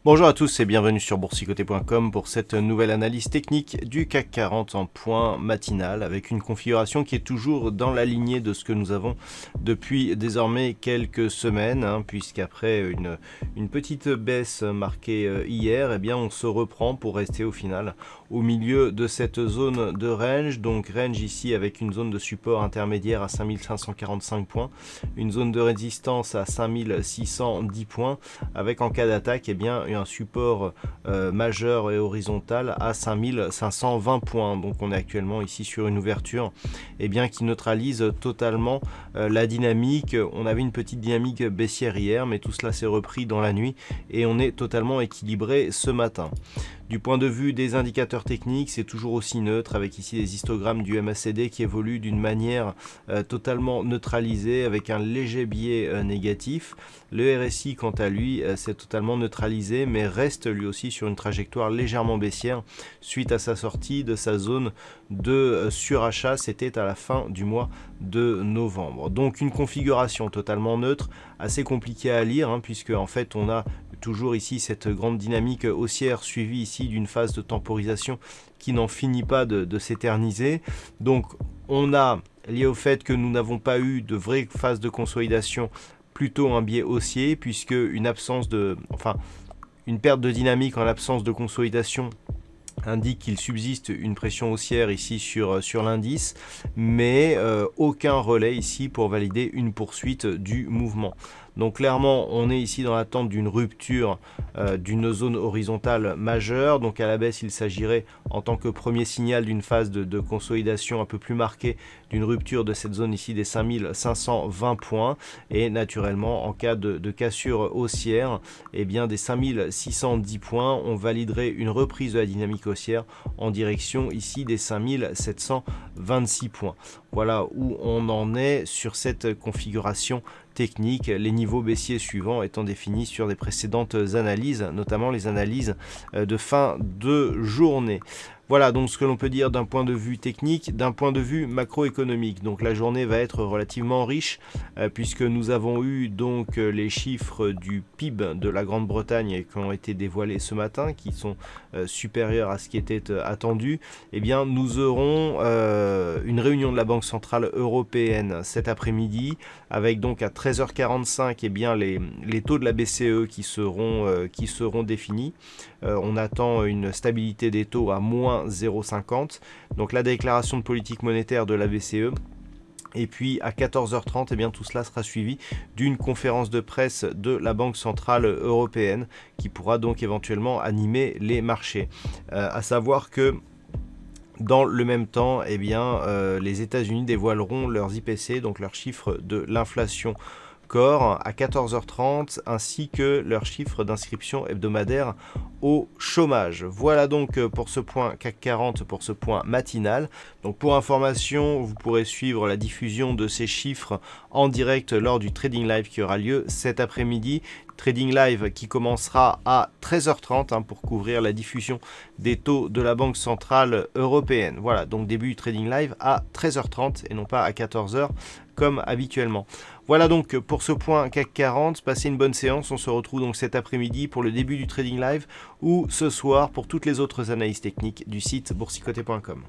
Bonjour à tous et bienvenue sur boursicoté.com pour cette nouvelle analyse technique du CAC 40 en point matinal avec une configuration qui est toujours dans la lignée de ce que nous avons depuis désormais quelques semaines, puisqu'après une petite baisse marquée hier, eh bien on se reprend pour rester au final au milieu de cette zone de range, donc range ici avec une zone de support intermédiaire à 5545 points, une zone de résistance à 5610 points, avec en cas d'attaque eh bien un support majeur et horizontal à 5520 points. Donc on est actuellement ici sur une ouverture eh bien, qui neutralise totalement la dynamique. On avait une petite dynamique baissière hier, mais tout cela s'est repris dans la nuit et on est totalement équilibré ce matin. Du point de vue des indicateurs techniques, c'est toujours aussi neutre, avec ici des histogrammes du MACD qui évoluent d'une manière totalement neutralisée, avec un léger biais négatif. Le RSI, quant à lui, s'est totalement neutralisé, mais reste lui aussi sur une trajectoire légèrement baissière suite à sa sortie de sa zone de surachat. C'était à la fin du mois de novembre. Donc une configuration totalement neutre, assez compliquée à lire, puisque en fait on a toujours ici cette grande dynamique haussière suivie ici d'une phase de temporisation qui n'en finit pas de s'éterniser. Donc on a, lié au fait que nous n'avons pas eu de vraie phase de consolidation, plutôt un biais haussier, puisque une perte de dynamique en l'absence de consolidation indique qu'il subsiste une pression haussière ici sur l'indice, mais aucun relais ici pour valider une poursuite du mouvement. Donc clairement, on est ici dans l'attente d'une rupture d'une zone horizontale majeure. Donc à la baisse, il s'agirait en tant que premier signal d'une phase de consolidation un peu plus marquée, d'une rupture de cette zone ici des 5520 points. Et naturellement, en cas de cassure haussière, eh bien des 5610 points, on validerait une reprise de la dynamique haussière en direction ici des 5726 points. Voilà où on en est sur cette configuration technique, les niveaux baissiers suivants étant définis sur des précédentes analyses, notamment les analyses de fin de journée. Voilà donc ce que l'on peut dire d'un point de vue technique, d'un point de vue macroéconomique. Donc la journée va être relativement riche puisque nous avons eu donc les chiffres du PIB de la Grande-Bretagne qui ont été dévoilés ce matin, qui sont supérieurs à ce qui était attendu. Eh bien nous aurons une réunion de la Banque Centrale Européenne cet après-midi avec donc à 13h45 eh bien les taux de la BCE qui seront définis. On attend une stabilité des taux à moins 0,50. Donc la déclaration de politique monétaire de la BCE. Et puis à 14h30, eh bien, tout cela sera suivi d'une conférence de presse de la Banque Centrale Européenne qui pourra donc éventuellement animer les marchés. À savoir que dans le même temps, eh bien, les États-Unis dévoileront leurs IPC, donc leurs chiffres de l'inflation corps à 14h30 ainsi que leurs chiffres d'inscription hebdomadaire au chômage. Voilà donc pour ce point CAC 40, pour ce point matinal. Donc pour information, vous pourrez suivre la diffusion de ces chiffres en direct lors du Trading Live qui aura lieu cet après-midi. Trading Live qui commencera à 13h30 pour couvrir la diffusion des taux de la Banque Centrale Européenne. Voilà, donc début du Trading Live à 13h30 et non pas à 14h comme habituellement. Voilà donc pour ce point CAC 40, passez une bonne séance, on se retrouve donc cet après-midi pour le début du Trading Live ou ce soir pour toutes les autres analyses techniques du site boursicoté.com.